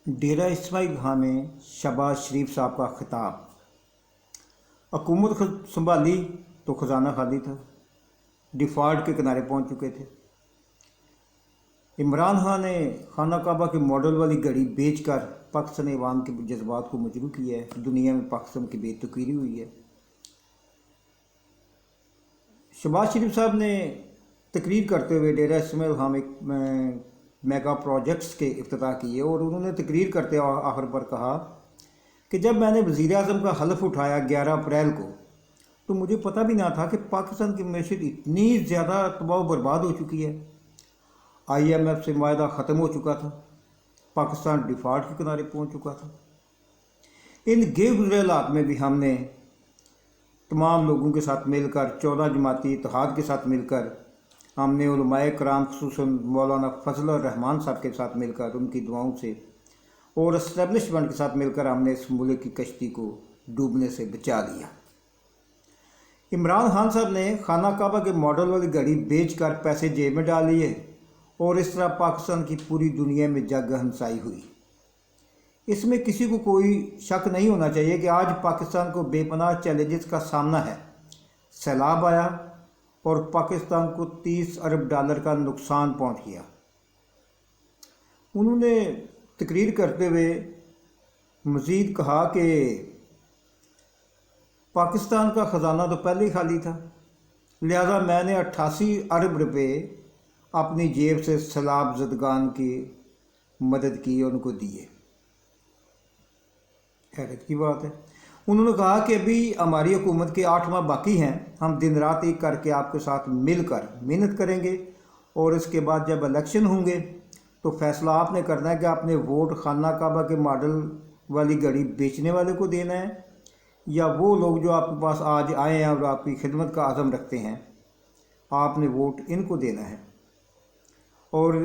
डेरा इस्माइल खां में शहबाज शरीफ साहब का खिताब। हुकूमत संभाली तो ख़जाना खाली था, डिफ़ॉल्ट के किनारे पहुंच चुके थे। इमरान खान ने खाना काबा के मॉडल वाली घड़ी बेचकर पाकिस्तानी अवाम के जज्बात को मजबूर किया है। दुनिया में पाकिस्तान की बेतुकीरी हुई है। शहबाज शरीफ साहब ने तकरीर करते हुए डेरा इस्माइल खां में मेगा प्रोजेक्ट्स के इफ्तिताह किए और उन्होंने तकरीर करते आखिर पर कहा कि जब मैंने वज़ीर-ए-आज़म का हल्फ उठाया 11 अप्रैल को, तो मुझे पता भी ना था कि पाकिस्तान की मैशत इतनी ज़्यादा तबाह बर्बाद हो चुकी है। IMF से मायदा ख़त्म हो चुका था, पाकिस्तान डिफ़ॉल्ट के किनारे पहुंच चुका था। इन गे गुजरे हालात में भी हमने तमाम लोगों के साथ मिलकर 14 जमाती इत्तेहाद के साथ मिलकर हमने उलमाए कराम खुसूसन मौलाना फजल रहमान साहब के साथ मिलकर उनकी दुआओं से और इस्टेब्लिशमेंट के साथ मिलकर हमने इस मुल्क की कश्ती को डूबने से बचा लिया। इमरान खान साहब ने खाना काबा के मॉडल वाली घड़ी बेचकर पैसे जेब में डाल लिए और इस तरह पाकिस्तान की पूरी दुनिया में जग हंसाई हुई। इसमें किसी को कोई शक नहीं होना चाहिए कि आज पाकिस्तान को बेपनाह चैलेंजेस का सामना है। सैलाब आया और पाकिस्तान को 30 अरब डॉलर का नुकसान पहुंच गया। उन्होंने तकरीर करते हुए मज़ीद कहा कि पाकिस्तान का ख़जाना तो पहले ही खाली था, लिहाजा मैंने 88 अरब रुपये अपनी जेब से सैलाब ज़दगान की मदद की और उनको दिए। हैरत की बात है। उन्होंने कहा कि अभी हमारी हुकूमत के 8 माह बाकी हैं, हम दिन रात एक करके आपके साथ मिलकर मेहनत करेंगे और इसके बाद जब इलेक्शन होंगे तो फैसला आपने करना है कि आपने वोट खाना काबा के मॉडल वाली घड़ी बेचने वाले को देना है या वो लोग जो आपके पास आज आए हैं और आपकी खिदमत का आज़म रखते हैं, आपने वोट इनको देना है। और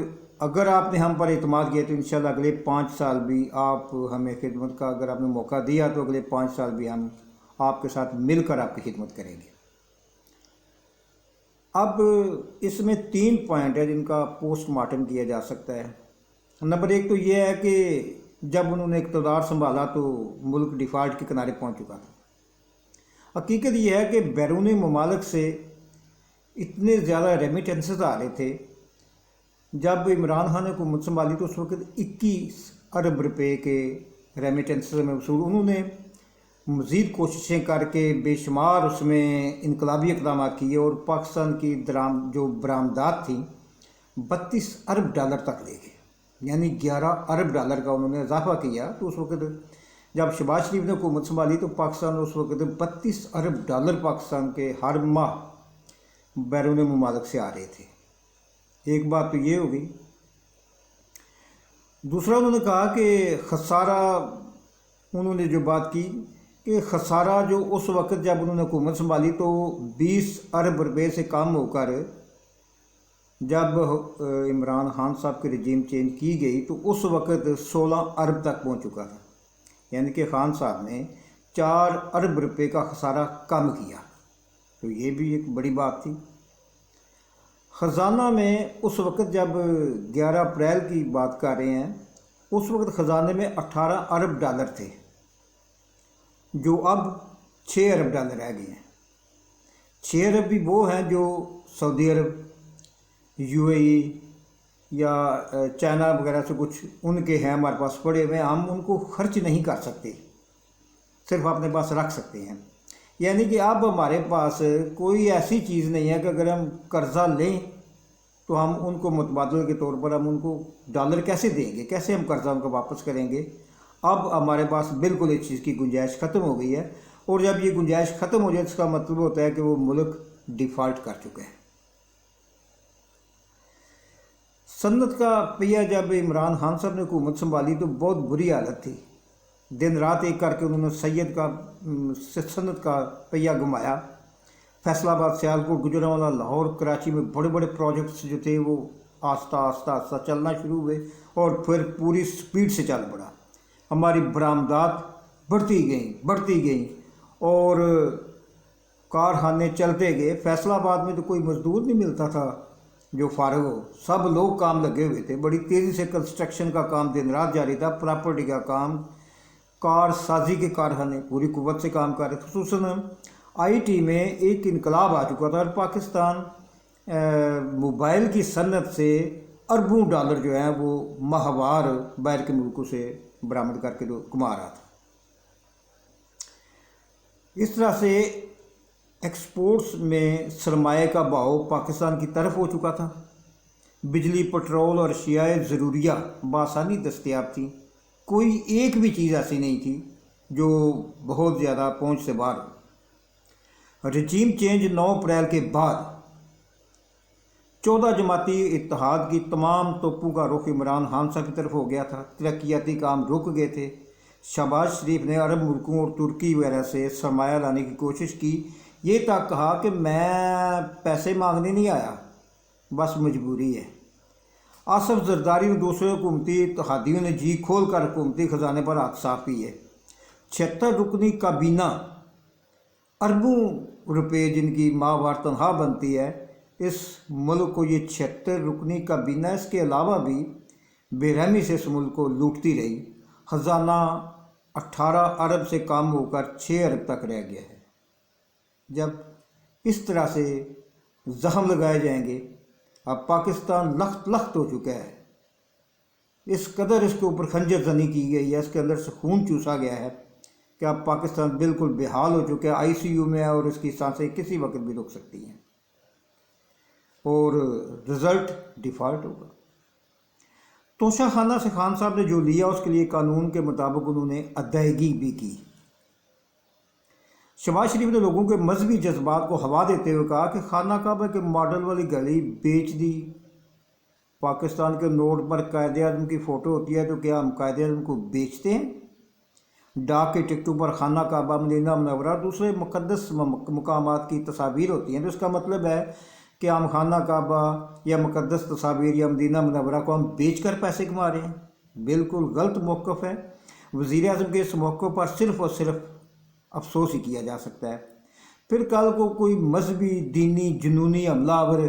अगर आपने हम पर एतमाद किया तो इंशाल्लाह अगले 5 साल भी आप हमें खिदमत का अगर आपने मौका दिया तो अगले 5 साल भी हम आपके साथ मिलकर आपकी खिदमत करेंगे। अब इसमें 3 पॉइंट है जिनका पोस्टमार्टम किया जा सकता है। नंबर 1 तो ये है कि जब उन्होंने इक़्तिदार संभाला तो मुल्क डिफ़ॉल्ट के किनारे पहुंच चुका था। हकीकत यह है कि बैरूनी ममालिक से इतने ज़्यादा रेमिटेंसेस आ रहे थे। जब इमरान खान ने हुकूमत संभाली तो उस वक्त 21 अरब रुपये के रेमिटेंसेस में वसूल। उन्होंने मज़ीद कोशिशें करके बेशुमार उसमें इनकलाबी इक़दाम किए और पाकिस्तान की जो बरामदात थी 32 अरब डॉलर तक ले गए, यानी 11 अरब डॉलर का उन्होंने इजाफा किया। तो उस वक्त जब शहबाज शरीफ ने हुकूमत संभाली तो पाकिस्तान उस वक्त 32 अरब डॉलर पाकिस्तान के हर माह बैरून ममालिक से आ रहे थे। एक बात तो ये हो गई। दूसरा उन्होंने कहा कि खसारा, उन्होंने जो बात की कि खसारा जो उस वक्त जब उन्होंने हुकूमत संभाली तो 20 अरब रुपये से कम होकर जब इमरान खान साहब की रजीम चेंज की गई तो उस वक्त 16 अरब तक पहुंच चुका था, यानी कि खान साहब ने 4 अरब रुपये का खसारा कम किया। तो ये भी एक बड़ी बात थी। ख़जाना में उस वक्त जब 11 अप्रैल की बात कर रहे हैं, उस वक्त ख़जाने में 18 अरब डॉलर थे जो अब 6 अरब डॉलर रह गए हैं। 6 अरब भी वो हैं जो सऊदी अरब, UAE या चाइना वगैरह से कुछ उनके हैं हमारे पास पड़े हुए, हम उनको खर्च नहीं कर सकते, सिर्फ अपने पास रख सकते हैं। यानी कि अब हमारे पास कोई ऐसी चीज़ नहीं है कि अगर हम कर्ज़ा लें तो हम उनको मुतबादल के तौर पर हम उनको डॉलर कैसे देंगे, कैसे हम कर्ज़ा उनको वापस करेंगे। अब हमारे पास बिल्कुल इस चीज़ की गुंजाइश ख़त्म हो गई है और जब ये गुंजाइश ख़त्म हो जाए इसका मतलब होता है कि वो मुल्क डिफ़ॉल्ट कर चुके हैं। सन्नत का पहिया जब इमरान खान साहब ने हुकूमत संभाली तो बहुत बुरी हालत थी। दिन रात एक करके उन्होंने सन्नत का पहिया घुमाया। फैसलाबाद, सियालकोट, गुजरांवाला, लाहौर, कराची में बड़े बड़े प्रोजेक्ट्स जो थे वो आस्ता आस्ता चलना शुरू हुए और फिर पूरी स्पीड से चल पड़ा। हमारी बरामदात बढ़ती गई और कारखाने चलते गए। फैसलाबाद में तो कोई मज़दूर नहीं मिलता था जो फारग हो, सब लोग काम लगे हुए थे। बड़ी तेज़ी से कंस्ट्रक्शन का काम दिन रात जारी था, प्रॉपर्टी का काम, कार साजी के कारखाने पूरी कुव्वत से काम कर रहे थे। खुसूसन आईटी में एक इनकलाब आ चुका था और पाकिस्तान मोबाइल की सनत से अरबों डॉलर जो है वो माहवार बाहर के मुल्कों से बरामद करके जो कमा रहा था। इस तरह से एक्सपोर्ट्स में सरमाए का भाव पाकिस्तान की तरफ हो चुका था। बिजली, पेट्रोल और अशियाए ज़रूरिया बआसानी दस्तयाब थी। कोई एक भी चीज़ ऐसी नहीं थी जो बहुत ज़्यादा पहुंच से बाहर हो। रजीम चेंज 9 अप्रैल के बाद 14 जमाती इत्तेहाद की तमाम तोपों का रुख इमरान खान साहब की तरफ हो गया था। तरक्याती काम रुक गए थे। शहबाज शरीफ ने अरब मुल्कों और तुर्की वगैरह से सरमाया लाने की कोशिश की। ये तक कहा कि मैं पैसे मांगने नहीं आया, बस मजबूरी है। आसफ जरदारी और दूसरे हुकूमती इत्तेहादियों ने जी खोल कर हुकूमती ख़जाने पर हाथ साफ किए। 76 रुकनी काबीना, अरबों रुपए जिनकी माहवार तनख्वाह बनती है, इस मुल्क को ये 76 रुकनी काबीना इसके अलावा भी बेरहमी से इस मुल्क को लूटती रही। ख़जाना 18 अरब से कम होकर 6 अरब तक रह गया है। जब इस तरह से ज़ख्म लगाए जाएंगे, अब पाकिस्तान लख्त लख्त हो चुका है। इस कदर इसके ऊपर खंजर जनी की गई है, इसके अंदर से खून चूसा गया है कि अब पाकिस्तान बिल्कुल बेहाल हो चुका है, आईसीयू में है और इसकी सांसें किसी वक्त भी रुक सकती हैं और रिज़ल्ट डिफ़ॉल्ट होगा। तोशा खाना से खान साहब ने जो लिया उसके लिए कानून के मुताबिक उन्होंने अदायगी भी की। शहबाज शरीफ ने लोगों के मजहबी जज्बात को हवा देते हुए कहा कि खाना काबा के मॉडल वाली गली बेच दी। पाकिस्तान के नोट पर कायदे आज़म की फ़ोटो होती है, तो क्या हम कायदे आज़म को बेचते हैं? डाक के टिकटों पर खाना काबा, मदीना मुनव्वरा, दूसरे मुक़द्दस मकामात की तस्वीर होती हैं, तो इसका मतलब है कि हम खाना काबा या मुक़द्दस तस्वीर या मदीना मुनव्वरा को हम बेच कर पैसे कमा रहे हैं। बिल्कुल गलत मौक़िफ़ है। वज़ीर आज़म के इस मौक़िफ़ पर सिर्फ़ और सिर्फ अफसोस ही किया जा सकता है। फिर कल को कोई मजहबी, दीनी, जुनूनी हमलावर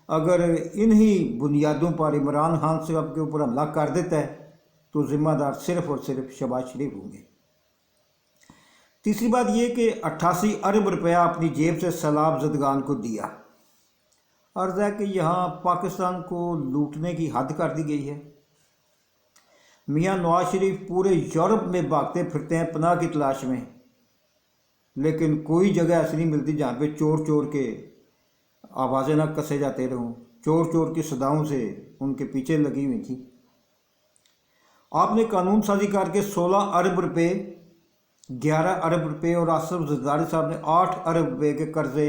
अगर इन्हीं बुनियादों पर इमरान खान साहब के ऊपर हमला कर देता है तो ज़िम्मेदार सिर्फ़ और सिर्फ शहबाज शरीफ होंगे। तीसरी बात यह कि 88 अरब रुपया अपनी जेब से सैलाब ज़दगान को दिया। अर्ज़ है कि यहाँ पाकिस्तान को लूटने की हद कर दी गई है। मियाँ नवाज शरीफ पूरे यूरोप में भागते फिरते हैं पनाह की तलाश में, लेकिन कोई जगह ऐसी नहीं मिलती जहाँ पे चोर चोर के आवाज़ें ना कसे जाते रहूँ। चोर चोर की सदाओं से उनके पीछे लगी हुई थी। आपने कानून साजी करके 16 अरब रुपये, 11 अरब रुपये और आसफ जरदारी साहब ने 8 अरब रुपये के कर्ज़े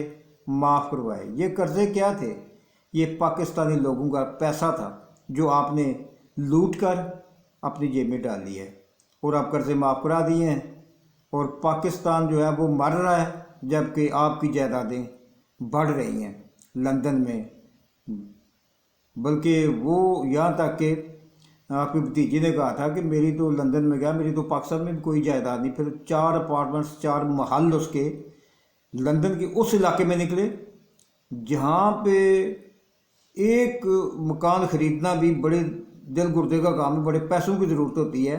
माफ़ करवाए। ये कर्ज़े क्या थे? ये पाकिस्तानी लोगों का पैसा था जो आपने लूट कर अपनी जेब में डाल लिया है और आप कर्ज़े माफ़ करा दिए हैं और पाकिस्तान जो है वो मर रहा है, जबकि आपकी जायदादें बढ़ रही हैं लंदन में। बल्कि वो यहाँ तक कि आपके भतीजे ने कहा था कि मेरी तो लंदन में गया, मेरी तो पाकिस्तान में भी कोई जायदाद नहीं। फिर 4 अपार्टमेंट्स, 4 महल उसके लंदन के उस इलाके में निकले जहाँ पे एक मकान ख़रीदना भी बड़े दिल गुर्दे का काम है, बड़े पैसों की ज़रूरत होती है।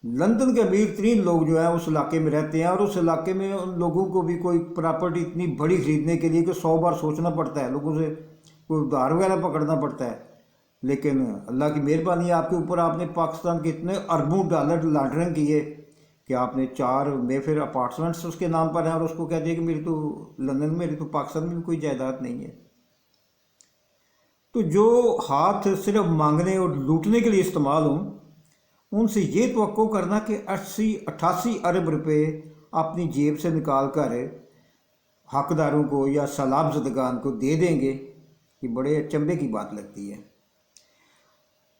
लंदन के अमीर तरीन लोग जो है उस इलाके में रहते हैं और उस इलाके में उन लोगों को भी कोई प्रॉपर्टी इतनी बड़ी ख़रीदने के लिए कि 100 बार सोचना पड़ता है, लोगों से कोई उधार वगैरह पकड़ना पड़ता है। लेकिन अल्लाह की मेहरबानी है आपके ऊपर, आपने पाकिस्तान के इतने अरबों डॉलर लॉन्ड्रिंग किए कि आपने 4 मेफेयर अपार्टमेंट्स उसके नाम पर हैं और उसको कह दिया कि मेरी तो लंदन में, मेरी तो पाकिस्तान में भी कोई जायदाद नहीं है। तो जो हाथ सिर्फ मांगने और लूटने के लिए इस्तेमाल हों, उनसे ये तवक्को करना कि 88 अरब रुपये अपनी जेब से निकाल कर हकदारों को या सैलाब ज़दगान को दे देंगे, ये बड़े अचंभे की बात लगती है।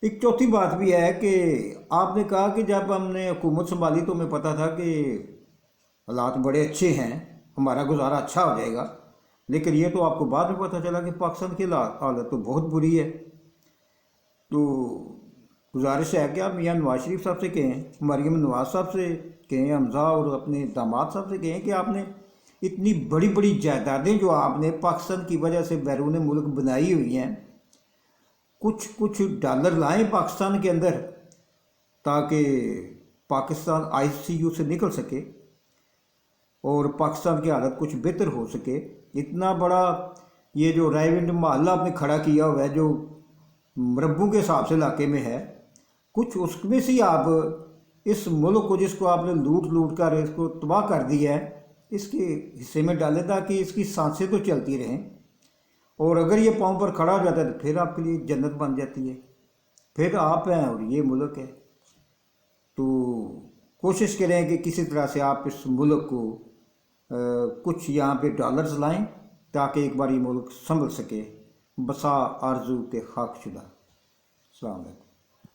एक चौथी बात भी है कि आपने कहा कि जब हमने हुकूमत संभाली तो हमें पता था कि हालात बड़े अच्छे हैं, हमारा गुजारा अच्छा हो जाएगा, लेकिन ये तो आपको बाद में पता चला कि पाकिस्तान की हालत तो बहुत बुरी है। तो गुजारिश है कि आप मियाँ नवाज शरीफ साहब से कहें, मरीम नवाज साहब से कहें, हमजा और अपने दामाद साहब से कहें कि आपने اتنی بڑی بڑی جائیدادیں جو آپ نے پاکستان کی وجہ سے بیرون ملک بنائی ہوئی ہیں، کچھ ڈالر لائیں پاکستان کے اندر تاکہ پاکستان ICU سے نکل سکے اور پاکستان کی حالت کچھ بہتر ہو سکے۔ اتنا بڑا یہ جو رائے ونڈ محلہ آپ نے کھڑا کیا ہوا ہے جو مربوں کے حساب سے علاقے میں ہے، کچھ اس میں سے آپ اس ملک کو جس کو آپ نے لوٹ کر اس کو تباہ کر دیا ہے اس کے حصے میں ڈالیں تاکہ اس کی سانسیں تو چلتی رہیں، اور اگر یہ پاؤں پر کھڑا ہو جاتا ہے تو پھر آپ کے لیے جنت بن جاتی ہے، پھر آپ ہیں اور یہ ملک ہے۔ تو کوشش کریں کہ کسی طرح سے آپ اس ملک کو کچھ یہاں پہ ڈالرز لائیں تاکہ ایک بار یہ ملک سنبھل سکے۔ بسا آرزو کے خاک شدہ۔ السلام علیکم۔